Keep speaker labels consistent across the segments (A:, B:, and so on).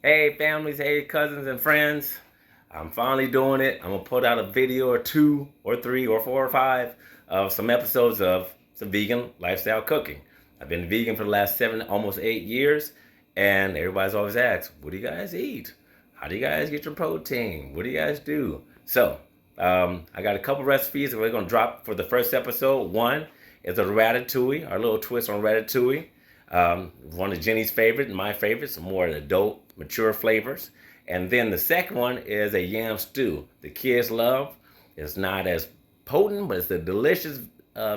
A: Hey families, hey cousins and friends. I'm finally doing it. I'm gonna put out a video or two or three or four or five of some episodes of some vegan lifestyle cooking. I've been vegan for the last 7, almost 8 years, and everybody's always asked, what do you guys eat? How do you guys get your protein? What do you guys do? So, I got a couple recipes that we're gonna drop for the first episode. One is a ratatouille, our little twist on ratatouille. One of Jenny's favorite and my favorite, some more adult, mature flavors. And then the second one is a yam stew. The kids love. It's not as potent, but it's a delicious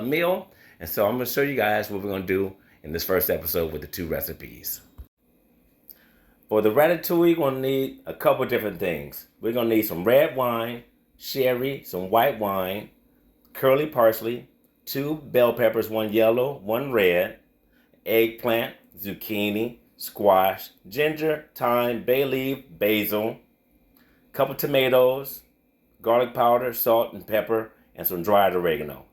A: meal. And so I'm going to show you guys what we're going to do in this first episode with the two recipes. For the ratatouille, we're going to need a couple different things. We're going to need some red wine, sherry, some white wine, curly parsley, 2 bell peppers, 1 yellow, 1 red, eggplant, zucchini, squash, ginger, thyme, bay leaf, basil, couple tomatoes, garlic powder, salt and pepper, and some dried oregano.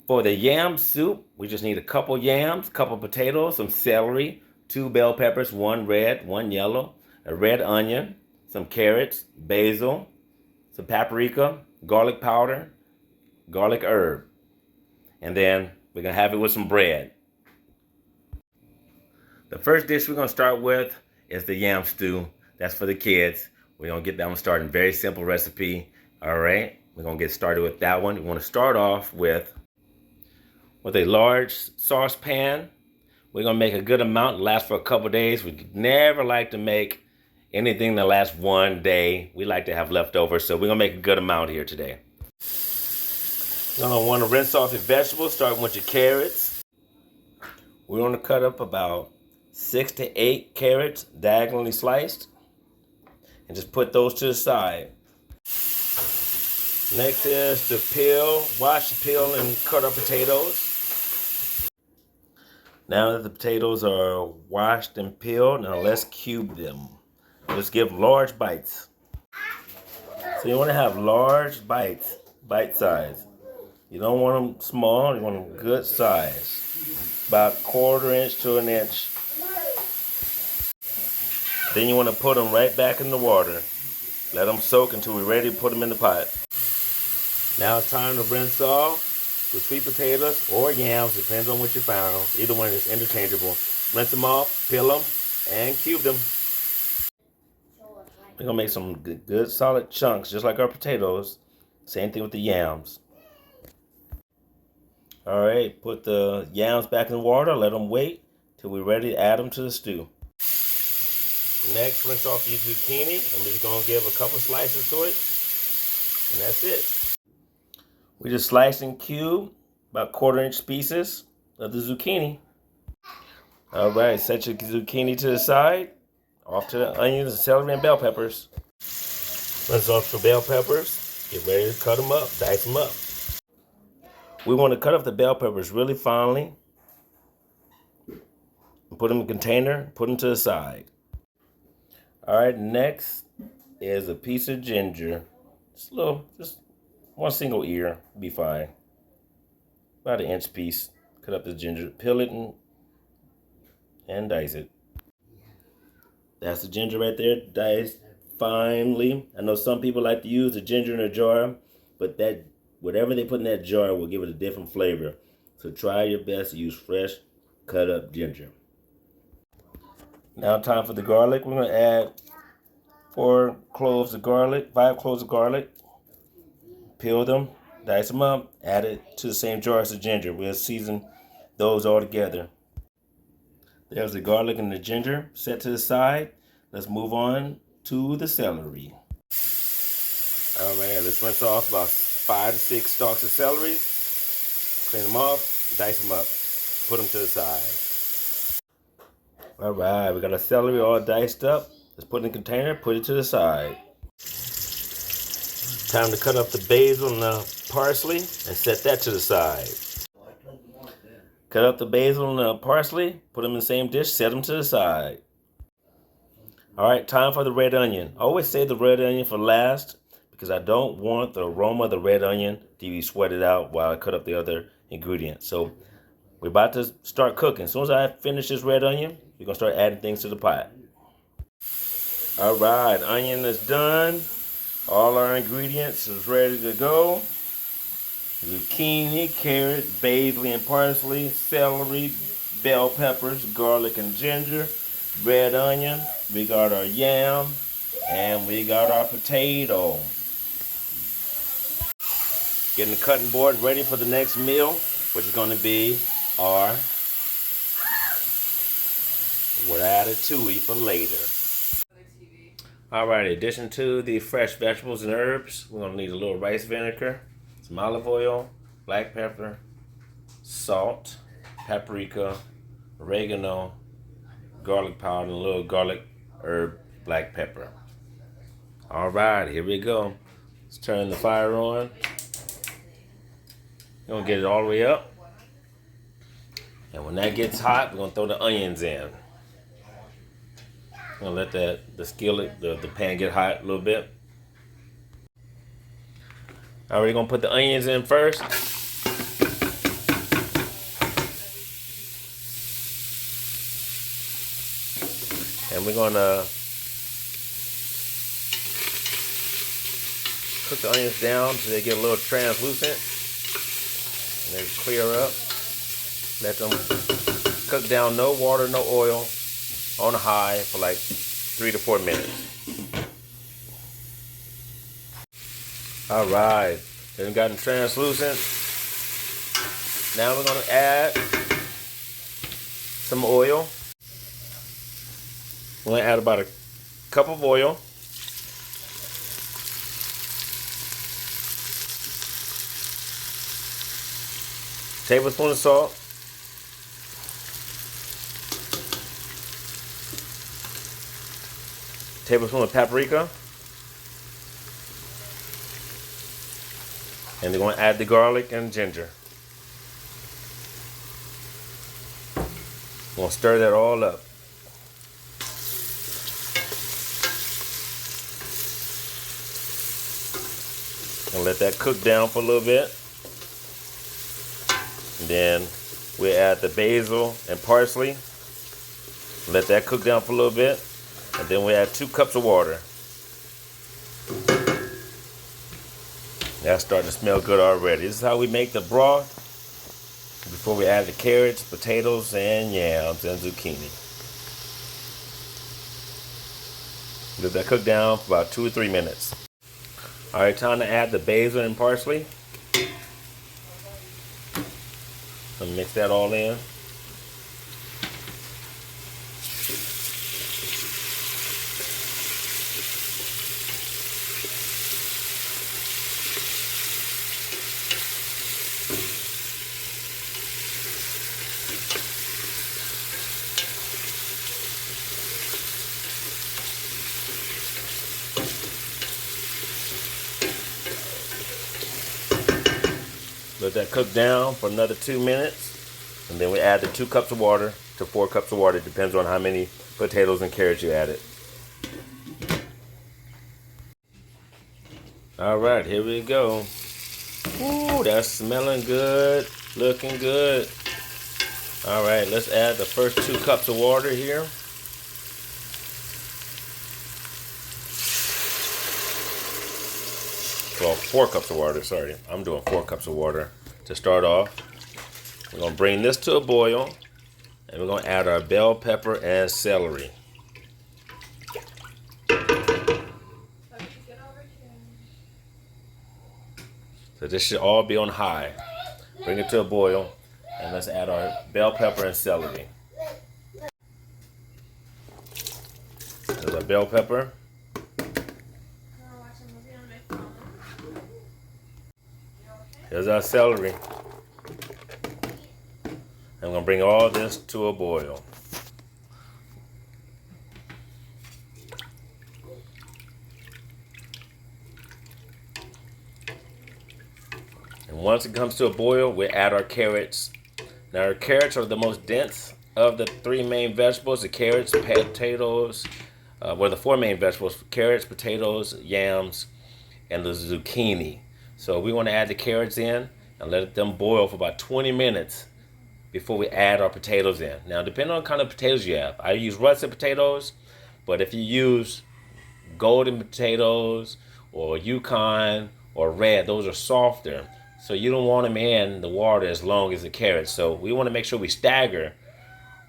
A: For the yam soup, we just need a couple yams, couple potatoes, some celery, 2 bell peppers, 1 red, 1 yellow, a red onion, some carrots, basil, some paprika, garlic powder, garlic herb. And then we're going to have it with some bread. The first dish we're going to start with is the yam stew. That's for the kids. We're going to get that one started. Very simple recipe. All right. We're going to get started with that one. We want to start off with a large saucepan. We're going to make a good amount. Last for a couple days. We never like to make anything that lasts one day. We like to have leftovers. So we're going to make a good amount here today. You're going to want to rinse off your vegetables, starting with your carrots. We're going to cut up about 6 to 8 carrots, diagonally sliced, and just put those to the side. Next is to peel, wash, peel, and cut our potatoes. Now that the potatoes are washed and peeled, now let's cube them. Let's give large bites. So you want to have large bites, bite size. You don't want them small, you want them good size. About 1/4 inch to 1 inch. Then you want to put them right back in the water. Let them soak until we're ready to put them in the pot. Now it's time to rinse off the sweet potatoes or yams, depends on what you found. Either one is interchangeable. Rinse them off, peel them, and cube them. We're going to make some good solid chunks, just like our potatoes. Same thing with the yams. All right, put the yams back in the water. Let them wait till we're ready to add them to the stew. Next, rinse off your zucchini. I'm just going to give a couple slices to it. And that's it. We just sliced and cubed about 1/4 inch pieces of the zucchini. All right, set your zucchini to the side. Off to the onions, celery, and bell peppers. Rinse off the bell peppers. Get ready to cut them up, dice them up. We want to cut up the bell peppers really finely. Put them in a container, put them to the side. All right, next is a piece of ginger. Just one single ear, be fine. About 1 inch piece. Cut up the ginger, peel it and dice it. That's the ginger right there, diced finely. I know some people like to use the ginger in a jar, but whatever they put in that jar will give it a different flavor. So try your best to use fresh, cut up ginger. Now time for the garlic. We're going to add 4 cloves of garlic, 5 cloves of garlic. Peel them, dice them up, add it to the same jar as the ginger. We'll season those all together. There's the garlic and the ginger set to the side. Let's move on to the celery. All right, let's rinse off about 5 to 6 stalks of celery. Clean them off, dice them up, put them to the side. All right, we got our celery all diced up. Let's put it in a container, put it to the side. Time to cut up the basil and the parsley and set that to the side. Cut up the basil and the parsley, put them in the same dish, set them to the side. All right, time for the red onion. I always save the red onion for last because I don't want the aroma of the red onion to be sweated out while I cut up the other ingredients. So We're about to start cooking. As soon as I finish this red onion, we're gonna start adding things to the pot. All right, onion is done. All our ingredients is ready to go. Zucchini, carrot, basil and parsley, celery, bell peppers, garlic and ginger, red onion. We got our yam, and we got our potato. Getting the cutting board ready for the next meal, which is going to be our ratatouille for later. Alright, in addition to the fresh vegetables and herbs, we're going to need a little rice vinegar, some olive oil, black pepper, salt, paprika, oregano, garlic powder, and a little garlic herb black pepper. Alright, here we go. Let's turn the fire on. We're going to get it all the way up. And when that gets hot, we're going to throw the onions in. I'm going to let the skillet, the pan get hot a little bit. Alright, we're going to put the onions in first. And we're going to cook the onions down so they get a little translucent. And they clear up. Let them cook down, no water, no oil, on high for like 3 to 4 minutes. All right, they've gotten translucent. Now we're gonna add some oil. We're gonna add about a cup of oil. Tablespoon of salt. Tablespoon of paprika. And we're going to add the garlic and ginger. We're going to stir that all up. And let that cook down for a little bit. And then we add the basil and parsley. Let that cook down for a little bit. And then we add 2 cups of water. That's starting to smell good already. This is how we make the broth before we add the carrots, potatoes, and yams and zucchini. Let that cook down for about 2 or 3 minutes. Alright, time to add the basil and parsley. So mix that all in. Let that cook down for another 2 minutes. And then we add the 2 cups of water to 4 cups of water. It depends on how many potatoes and carrots you added. Alright, here we go. Ooh, that's smelling good. Looking good. Alright, let's add the first 2 cups of water here. Well, 4 cups of water, sorry. I'm doing 4 cups of water to start off. We're going to bring this to a boil, and we're going to add our bell pepper and celery. So this should all be on high. Bring it to a boil, and let's add our bell pepper and celery. There's our bell pepper. Here's our celery. And I'm going to bring all this to a boil. And once it comes to a boil, we add our carrots. Now our carrots are the most dense of the 3 main vegetables. The carrots, potatoes, the 4 main vegetables: carrots, potatoes, yams, and the zucchini. So we want to add the carrots in and let them boil for about 20 minutes. before we add our potatoes in. Now, depending on the kind of potatoes you have, I use russet potatoes, but if you use golden potatoes or Yukon or red, those are softer. So you don't want them in the water as long as the carrots. So we want to make sure we stagger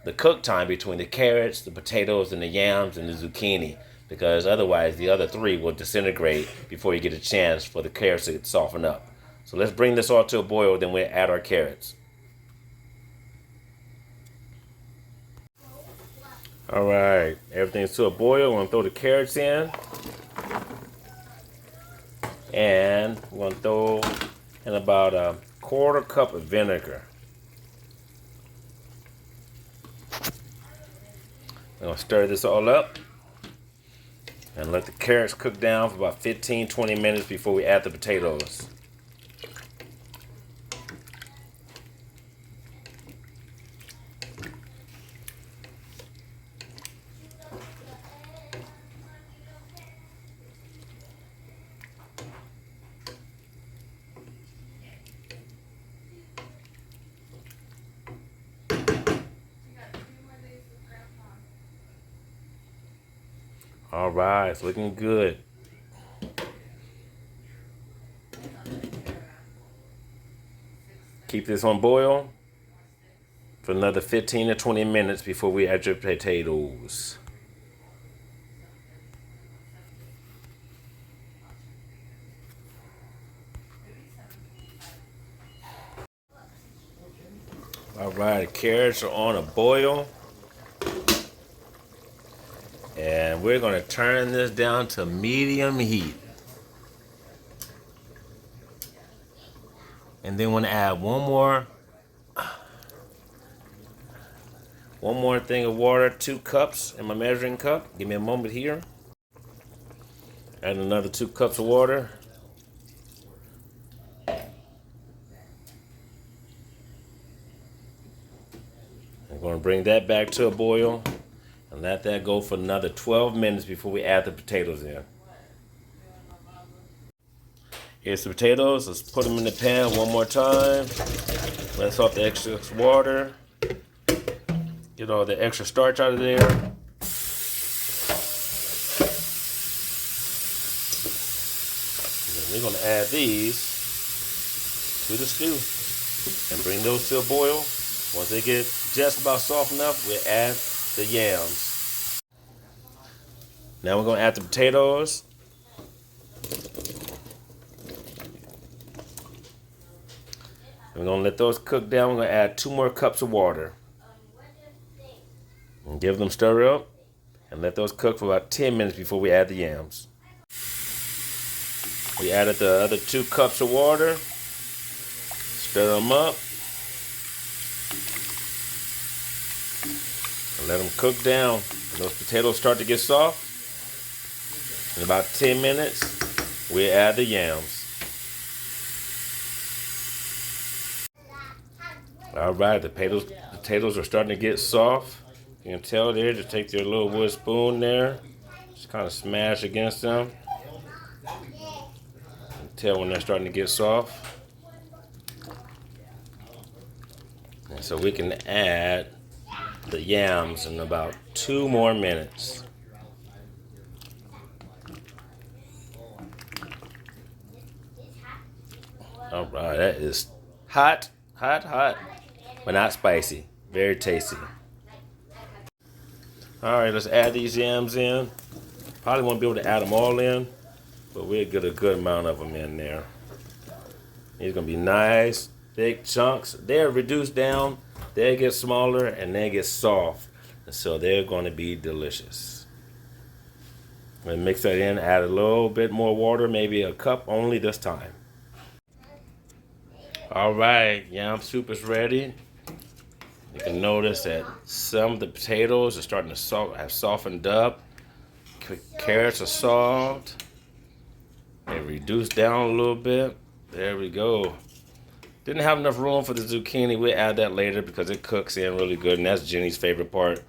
A: the cook time between the carrots, the potatoes, and the yams and the zucchini, because otherwise the other three will disintegrate before you get a chance for the carrots to soften up. So let's bring this all to a boil, then we'll add our carrots. All right, everything's to a boil. We're gonna throw the carrots in, and we're gonna throw in about a quarter cup of vinegar. We're gonna stir this all up and let the carrots cook down for about 15-20 minutes before we add the potatoes. All right, it's looking good. Keep this on boil for another 15 to 20 minutes before we add your potatoes. All right, the carrots are on a boil. And we're going to turn this down to medium heat. And then we're going to add one more thing of water, 2 cups in my measuring cup. Give me a moment here. Add another 2 cups of water. I'm going to bring that back to a boil and let that go for another 12 minutes before we add the potatoes in. Here's the potatoes. Let's put them in the pan one more time. Let's off the extra water. Get all the extra starch out of there. And then we're going to add these to the stew and bring those to a boil. Once they get just about soft enough, we'll add the yams. Now we're going to add the potatoes. We're going to let those cook down. We're going to add 2 more cups of water. And give them stir up. And let those cook for about 10 minutes before we add the yams. We added the other 2 cups of water. Stir them up. And let them cook down. When those potatoes start to get soft, in about 10 minutes, we add the yams. All right, the potatoes are starting to get soft. You can tell there. Just take your little wood spoon there, just kind of smash against them. You can tell when they're starting to get soft. And so we can add the yams in about 2 more minutes. All right, that is hot, but not spicy. Very tasty. All right, let's add these yams in. Probably won't be able to add them all in, but we'll get a good amount of them in there. These are gonna be nice, thick chunks. They're reduced down, they get smaller, and they get soft. And so they're gonna be delicious. I'm gonna mix that in, add a little bit more water, maybe a cup only this time. All right, yam soup is ready. You can notice that some of the potatoes are starting to have softened up. Carrots are soft. They reduced down a little bit. There we go. Didn't have enough room for the zucchini. We'll add that later because it cooks in really good, and that's Jenny's favorite part.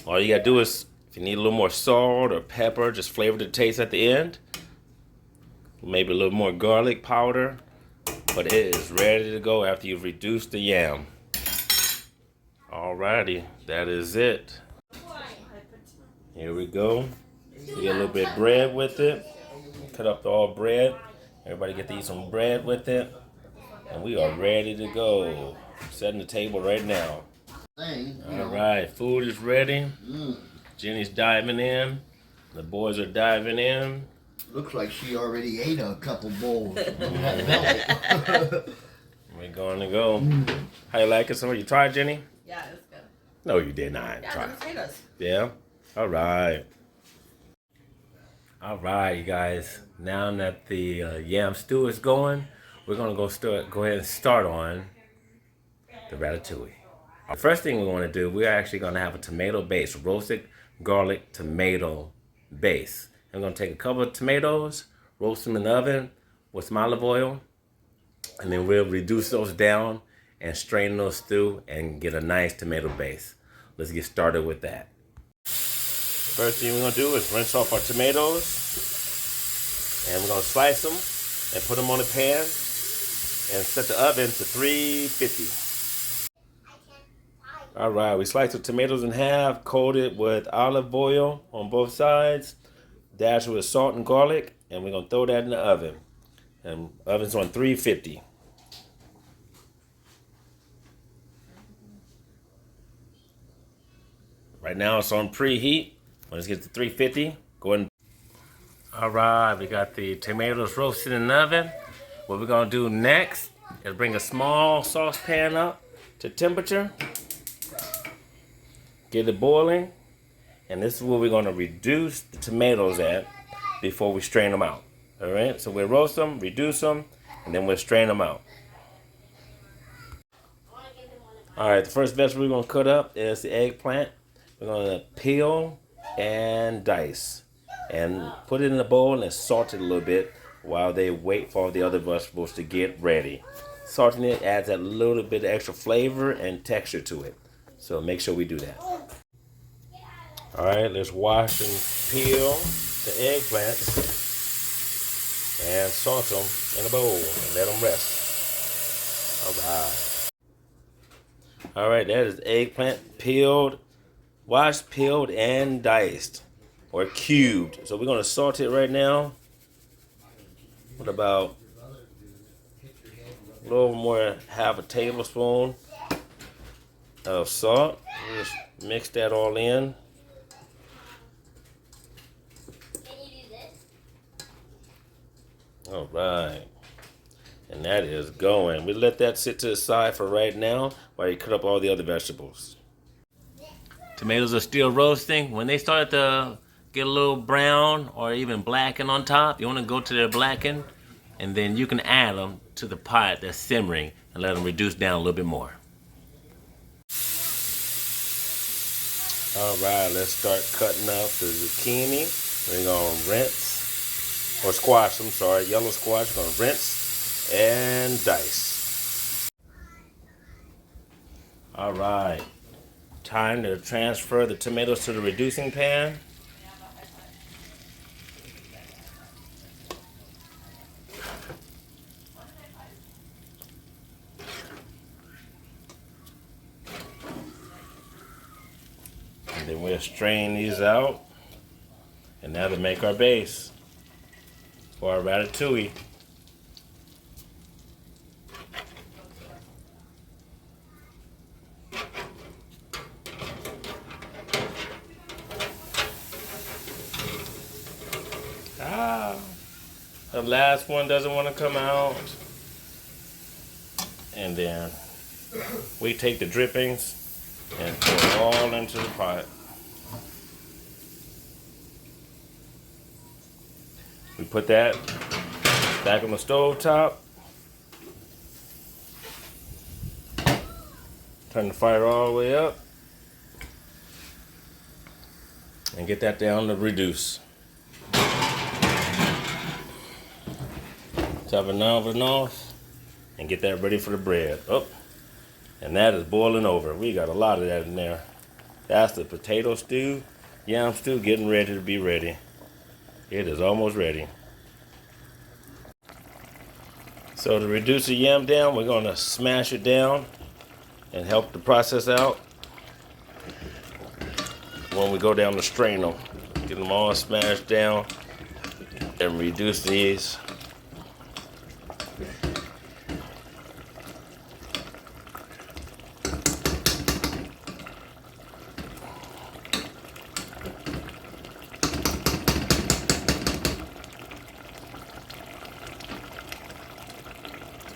A: All you gotta do is, if you need a little more salt or pepper, just flavor the taste at the end. Maybe a little more garlic powder. but it is ready to go after you've reduced the yam. Alrighty, that is it. Here we go. You get a little bit of bread with it. Cut up all bread. Everybody get to eat some bread with it. And we are ready to go. Setting the table right now. Alright, food is ready. Jenny's diving in. The boys are diving in.
B: Looks like she already ate a couple bowls.
A: We're going to go. How you like it? Some of you tried, Jenny?
C: Yeah, it's good.
A: No, you did not.
C: Yeah, the potatoes.
A: Yeah? All right. All right, you guys. Now that the yam stew is going, we're going to go ahead and start on the ratatouille. The first thing we want to do, we're actually going to have a tomato base, roasted garlic tomato base. I'm going to take a couple of tomatoes, roast them in the oven with some olive oil, and then we'll reduce those down and strain those through and get a nice tomato base. Let's get started with that. First thing we're going to do is rinse off our tomatoes, and we're going to slice them and put them on a pan and set the oven to 350. All right, we sliced the tomatoes in half, coated with olive oil on both sides, dash with salt and garlic, and we're going to throw that in the oven. And oven's on 350. Right now it's on preheat. Let's get to 350. Go ahead. All right, we got the tomatoes roasted in the oven. What we're gonna do next is bring a small saucepan up to temperature. Get it boiling. And this is where we're gonna reduce the tomatoes at before we strain them out. All right, so we'll roast them, reduce them, and then we'll strain them out. All right, the first vegetable we're gonna cut up is the eggplant. We're gonna peel and dice and put it in a bowl and salt it a little bit while they wait for the other vegetables to get ready. Salting it adds a little bit of extra flavor and texture to it. So make sure we do that. All right, let's wash and peel the eggplants and salt them in a bowl and let them rest. All right, that is eggplant peeled, washed, peeled, and diced or cubed. So we're going to salt it right now with about a little more, half a tablespoon of salt. We'll just mix that all in. All right. And that is going. We let that sit to the side for right now while you cut up all the other vegetables. Tomatoes are still roasting. When they start to get a little brown or even blacken on top, you want to go to their blacken, and then you can add them to the pot that's simmering and let them reduce down a little bit more. All right, let's start cutting up the zucchini. We're going to rinse, or squash, I'm sorry, yellow squash. We're going to rinse and dice. All right, time to transfer the tomatoes to the reducing pan. And then we'll strain these out, and that'll make our base for our ratatouille. The last one doesn't want to come out. And then we take the drippings and pour it all into the pot. We put that back on the stove top. Turn the fire all the way up. And get that down to reduce. Top it off and get that ready for the bread. Oh, and that is boiling over. We got a lot of that in there. That's the potato stew, yam stew getting ready to be ready. It is almost ready. So to reduce the yam down, we're going to smash it down and help the process out when we go down the strain them. Get them all smashed down and reduce these.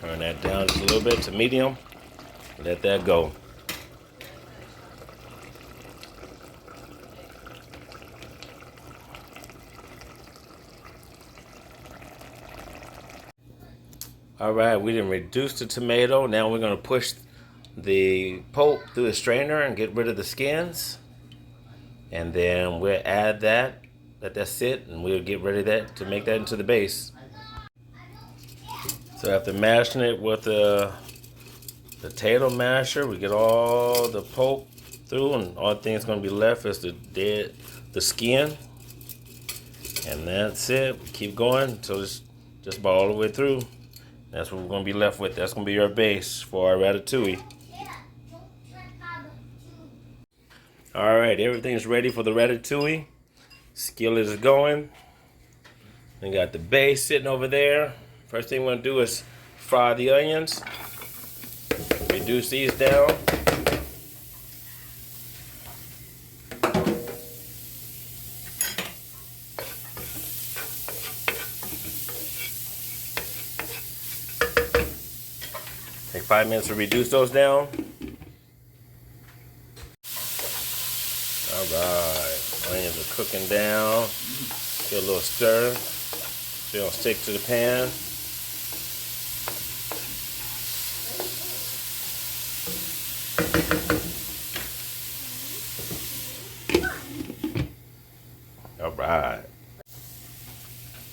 A: Turn that down just a little bit to medium. Let that go. All right, we didn't reduce the tomato. Now we're gonna push the pulp through the strainer and get rid of the skins. And then we'll add that, let that sit, and we'll get rid of that to make that into the base. So after mashing it with the potato masher, we get all the pulp through, and all thing's gonna be left is the skin. And that's it. We keep going until it's just about all the way through. That's what we're gonna be left with. That's gonna be our base for our ratatouille. All right, everything's ready for the ratatouille. Skillet is going. We got the base sitting over there. First thing we're gonna do is fry the onions. Reduce these down. Take 5 minutes to reduce those down. All right, onions are cooking down. Get a little stir. So they don't stick to the pan.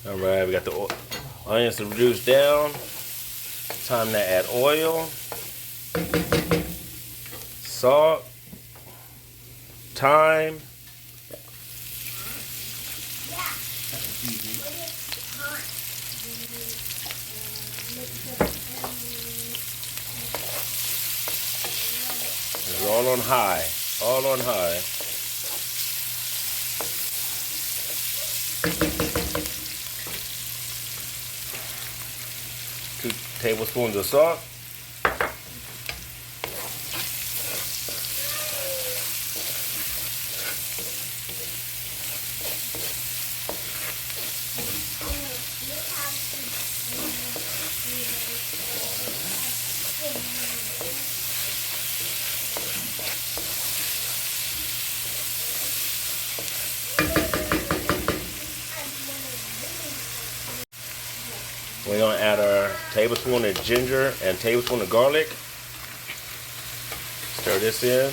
A: All right, we got the onions to reduce down. Time to add oil, salt, thyme, it's all on high, all on high. 2 tablespoons of salt. We're gonna add our tablespoon of ginger and tablespoon of garlic. Stir this in.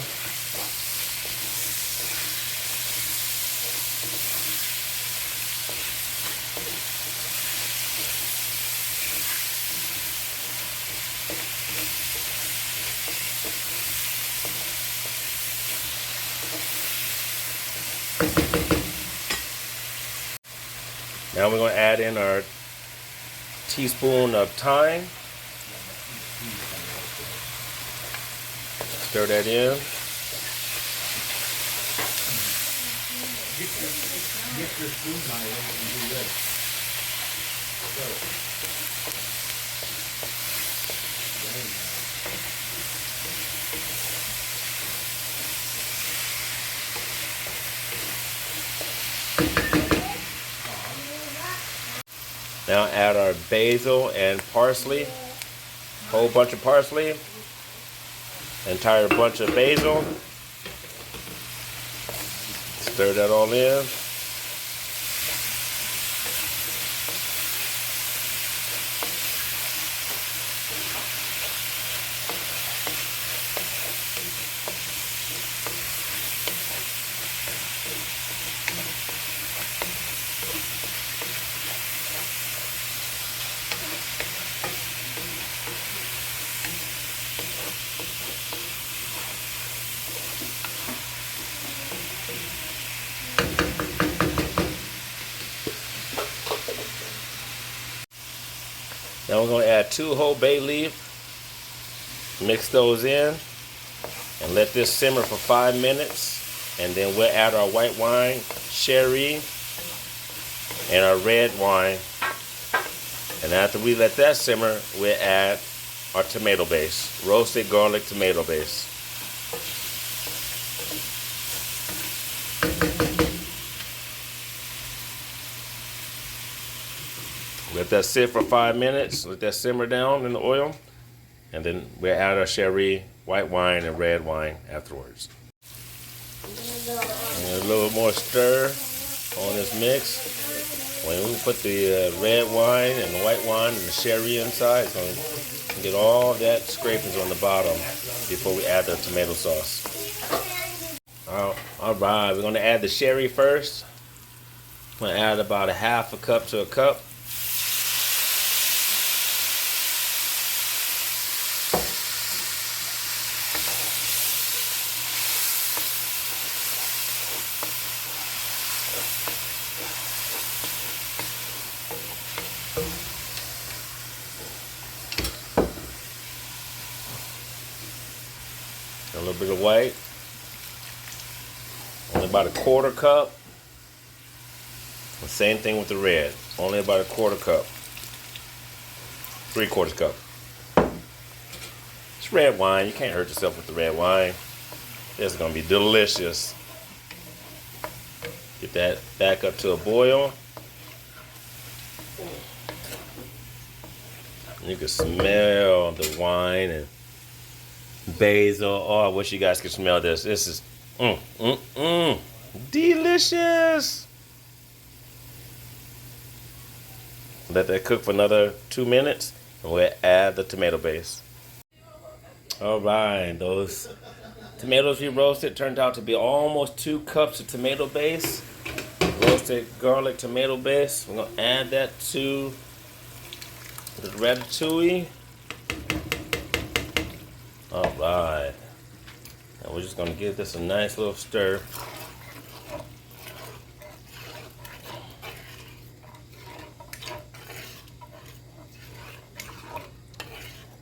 A: Now we're gonna add in our teaspoon of thyme. Stir that in.
B: Get your spoon high and do this.
A: Now add our basil and parsley, whole bunch of parsley, entire bunch of basil. Stir that all in. Now we're going to add 2 whole bay leaf. Mix those in and let this simmer for 5 minutes. And then we'll add our white wine, sherry, and our red wine. And after we let that simmer, we'll add our tomato base, roasted garlic tomato base. Let that sit for 5 minutes, let that simmer down in the oil, and then we'll add our sherry, white wine, and red wine afterwards. And a little more stir on this mix. When we put the red wine and the white wine and the sherry inside, it's going to get all that scrapings on the bottom before we add the tomato sauce. All right, we're going to add the sherry first. I'm going to add about a half a cup to a cup. A little bit of white, only about a quarter cup. The same thing with the red, only about a quarter cup, 3/4 cup. It's red wine, you can't hurt yourself with the red wine. It's gonna be delicious. Get that back up to a boil. You can smell the wine and basil. Oh, I wish you guys could smell this. This is delicious. Let that cook for another 2 minutes, and we'll add the tomato base. All right, those tomatoes we roasted turned out to be almost 2 cups of tomato base, roasted garlic tomato base. We're gonna add that to the ratatouille. All right, and we're just gonna give this a nice little stir.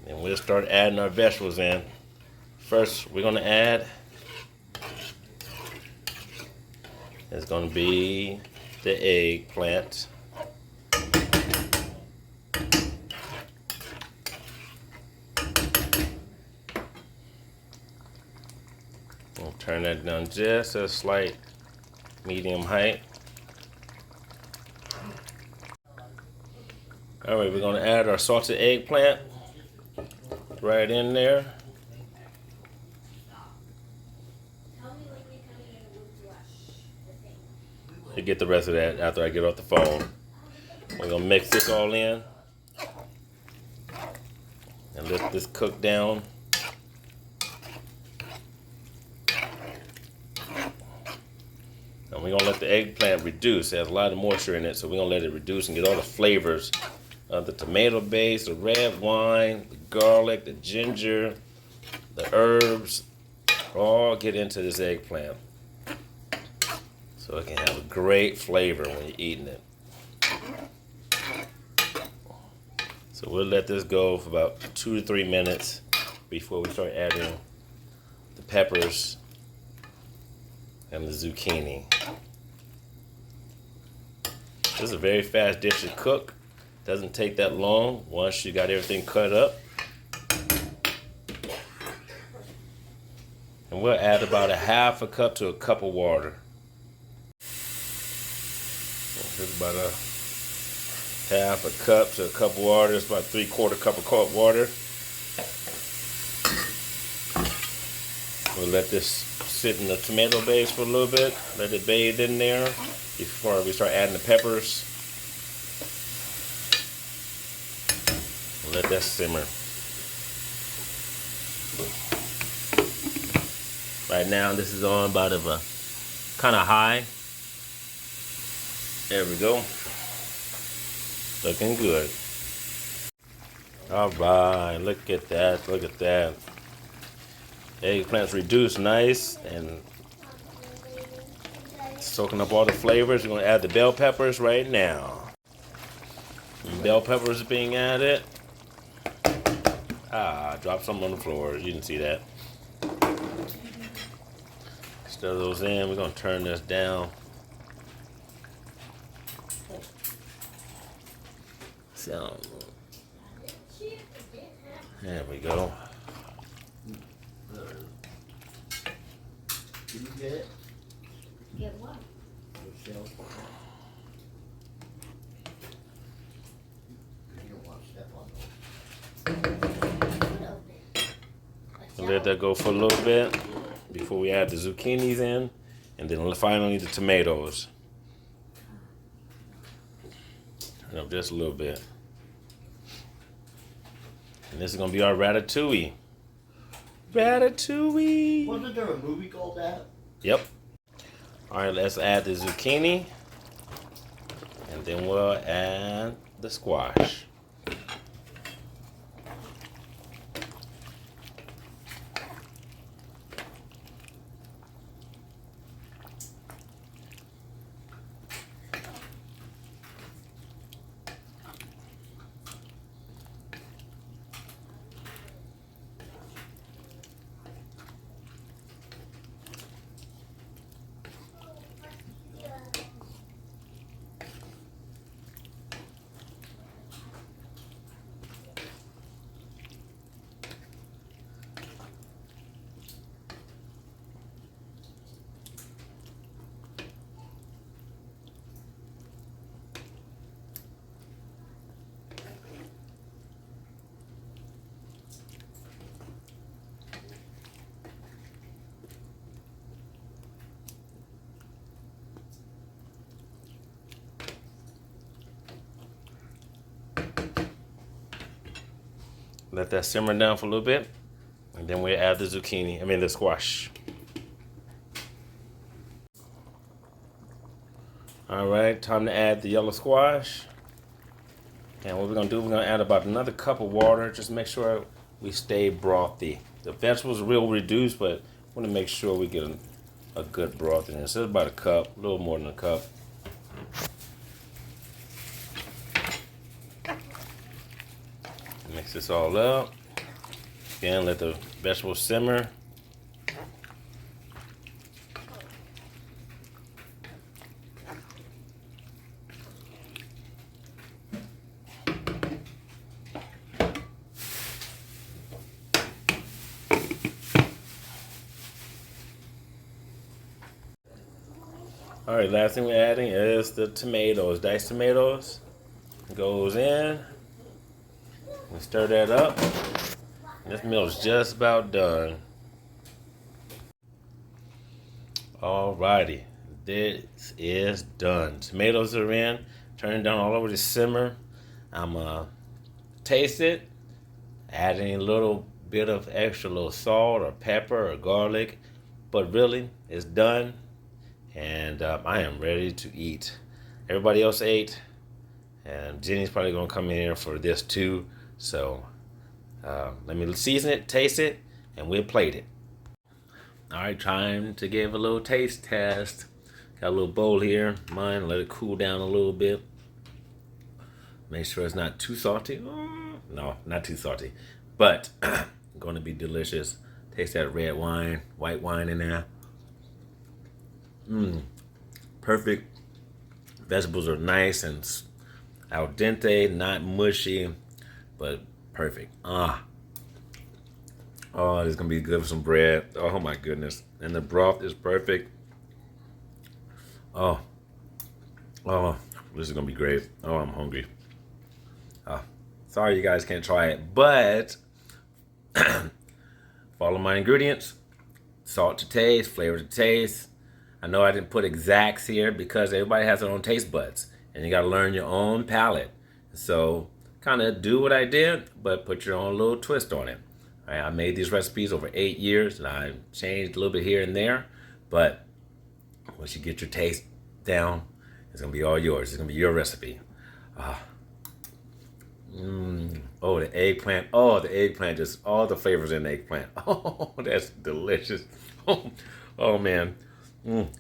A: And we'll start adding our vegetables in. First, we're gonna add, it's gonna be the eggplant. We'll turn that down just a slight medium height. All right, we're gonna add our salted eggplant right in there. You get the rest of that after I get off the phone. We're gonna mix this all in and let this cook down. And we're gonna let the eggplant reduce. It has a lot of moisture in it, so we're gonna let it reduce and get all the flavors of the tomato base, the red wine, the garlic, the ginger, the herbs, all get into this eggplant. So it can have a great flavor when you're eating it. So we'll let this go for about 2 to 3 minutes before we start adding the peppers and the zucchini. This is a very fast dish to cook. Doesn't take that long once you got everything cut up. And we'll add about a half a cup to a cup of water. This is about a half a cup to a cup of water. It's about 3/4 cup of cold water. We'll let this sit in the tomato base for a little bit. Let it bathe in there before we start adding the peppers. Let that simmer. Right now, this is on about of a kind of high. There we go. Looking good. All right, look at that. Look at that. Eggplant's reduced nice and soaking up all the flavors. We're gonna add the bell peppers right now. Bell peppers are being added. Ah, I dropped something on the floor. You didn't see that. Stir those in. We're gonna turn this down. So, there we go.
B: Did you get it?
C: Get what?
B: Michelle? You don't want to step on those.
A: Let that go for a little bit before we add the zucchinis in, and then finally the tomatoes. Turn up just a little bit. And this is gonna be our ratatouille. Ratatouille.
B: Wasn't there a movie called that?
A: Yep. All right, let's add the zucchini, and then we'll add the squash. Let that simmer down for a little bit, and then we'll add the the squash. All right, time to add the yellow squash. And what we're gonna do, we're gonna add about another cup of water. Just make sure we stay brothy. The vegetables will reduce, but we wanna make sure we get a good broth in there. So it's about a cup, a little more than a cup. Mix this all up. Again, let the vegetables simmer. All right, last thing we're adding is the tomatoes. Diced tomatoes goes in. We stir that up. This meal's just about done. Alrighty, this is done. Tomatoes are in. Turn it down all over the simmer. I'm taste it. Adding a little bit of extra little salt or pepper or garlic. But really, it's done. And I am ready to eat. Everybody else ate. And Jenny's probably gonna come in here for this too. So let me season it, taste it, and we'll plate it. All right, time to give a little taste test. Got a little bowl here, mine. Let it cool down a little bit. Make sure it's not too salty. No, not too salty, but going to be delicious. Taste that red wine, white wine in there. Perfect. Vegetables are nice and al dente, not mushy, but perfect. Oh, this is gonna be good with some bread. Oh my goodness. And the broth is perfect. Oh, this is gonna be great. Oh, I'm hungry. Sorry you guys can't try it, but follow my ingredients. Salt to taste, flavor to taste. I know I didn't put exacts here because everybody has their own taste buds, and you gotta learn your own palate. So kind of do what I did, but put your own little twist on it. All right, I made these recipes over 8 years, and I changed a little bit here and there, but once you get your taste down, it's gonna be all yours. It's gonna be your recipe. Oh, the eggplant. Oh, the eggplant, just all the flavors in the eggplant. Oh, that's delicious. Oh man. Let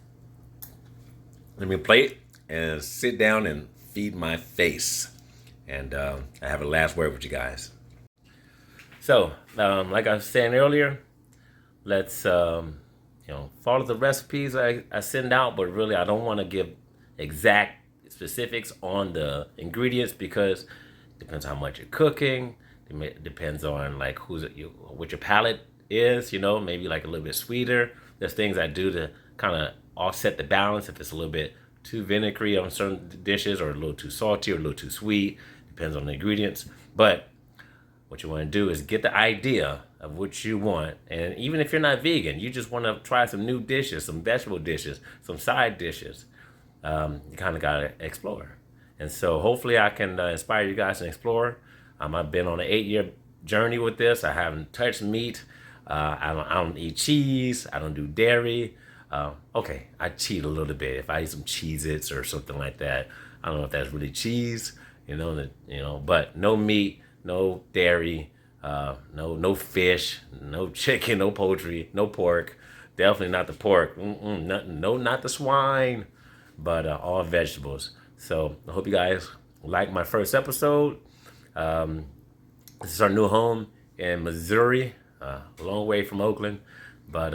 A: me plate and sit down and feed my face. And I have a last word with you guys. So, like I was saying earlier, let's follow the recipes I send out, but really I don't want to give exact specifics on the ingredients because it depends how much you're cooking. It depends on like what your palate is. Maybe like a little bit sweeter. There's things I do to kind of offset the balance if it's a little bit too vinegary on certain dishes or a little too salty or a little too sweet. Depends on the ingredients. But what you want to do is get the idea of what you want. And even if you're not vegan, you just want to try some new dishes, some vegetable dishes, some side dishes. You kind of got to explore. And so hopefully I can inspire you guys to explore. I've been on an 8-year journey with this. I haven't touched meat. I don't eat cheese. I don't do dairy. Okay, I cheat a little bit. If I eat some Cheez-Its or something like that, I don't know if that's really cheese, but no meat, no dairy, no fish, no chicken, no poultry, no pork. Definitely not the pork. Not the swine, but all vegetables. So I hope you guys like my first episode. This is our new home in Missouri, a long way from Oakland, but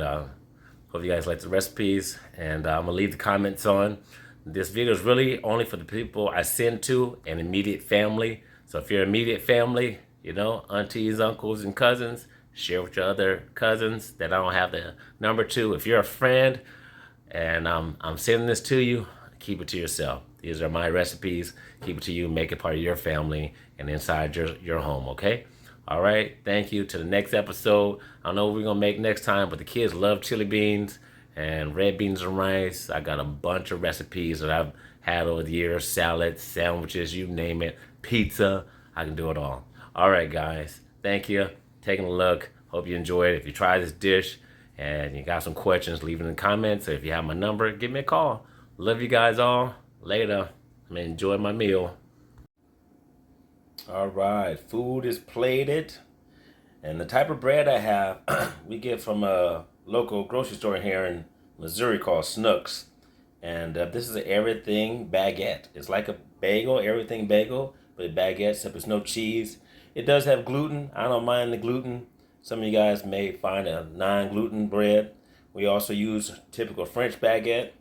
A: hope you guys like the recipes, and I'm gonna leave the comments on. This video is really only for the people I send to and immediate family. So if you're immediate family, aunties, uncles, and cousins, share with your other cousins that I don't have the number to. If you're a friend and I'm sending this to you, keep it to yourself. These are my recipes. Keep it to you. Make it part of your family and inside your home, okay? All right. Thank you. To the next episode. I don't know what we're going to make next time, but the kids love chili beans and red beans and rice. I got a bunch of recipes that I've had over the years. Salads, sandwiches, you name it. Pizza. I can do it all. All right, guys. Thank you. Taking a look. Hope you enjoyed it. If you try this dish and you got some questions, leave it in the comments. If you have my number, give me a call. Love you guys all. Later. I'm going to enjoy my meal. All right. Food is plated. And the type of bread I have, we get from a local grocery store here in Missouri called Snooks. And this is an everything baguette. It's like a bagel, everything bagel, but a baguette, except it's no cheese. It does have gluten. I don't mind the gluten. Some of you guys may find a non-gluten bread. We also use typical French baguette,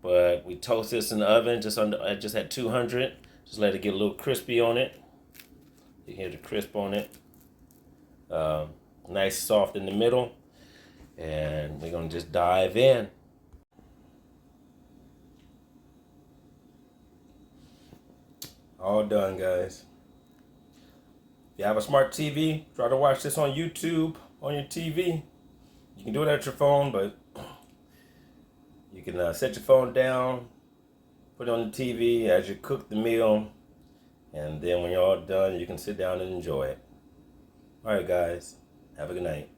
A: but we toast this in the oven just at 200. Just let it get a little crispy on it. You hear the crisp on it. Nice soft in the middle. And we're going to just dive in. All done, guys. If you have a smart TV, try to watch this on YouTube on your TV. You can do it at your phone, but you can set your phone down, put it on the TV as you cook the meal, and then when you're all done, you can sit down and enjoy it. All right, guys. Have a good night.